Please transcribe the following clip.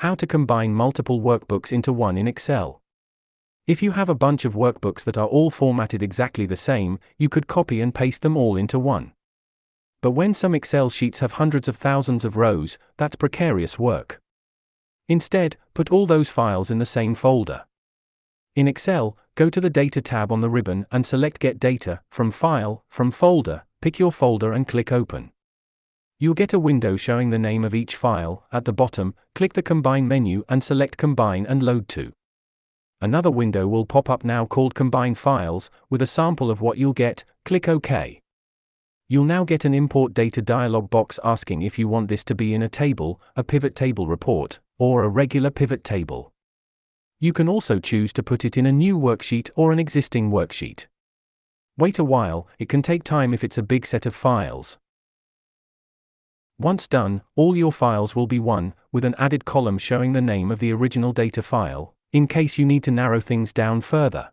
How to combine multiple workbooks into one in Excel. If you have a bunch of workbooks that are all formatted exactly the same, you could copy and paste them all into one. But when some Excel sheets have hundreds of thousands of rows, that's precarious work. Instead, put all those files in the same folder. In Excel, go to the Data tab on the ribbon and select Get Data, from File, from Folder, pick your folder and click Open. You'll get a window showing the name of each file. At the bottom, click the Combine menu and select Combine and Load to. Another window will pop up now called Combine Files, with a sample of what you'll get. Click OK. You'll now get an Import Data dialog box asking if you want this to be in a table, a pivot table report, or a regular pivot table. You can also choose to put it in a new worksheet or an existing worksheet. Wait a while, it can take time if it's a big set of files. Once done, all your files will be one, with an added column showing the name of the original data file, in case you need to narrow things down further.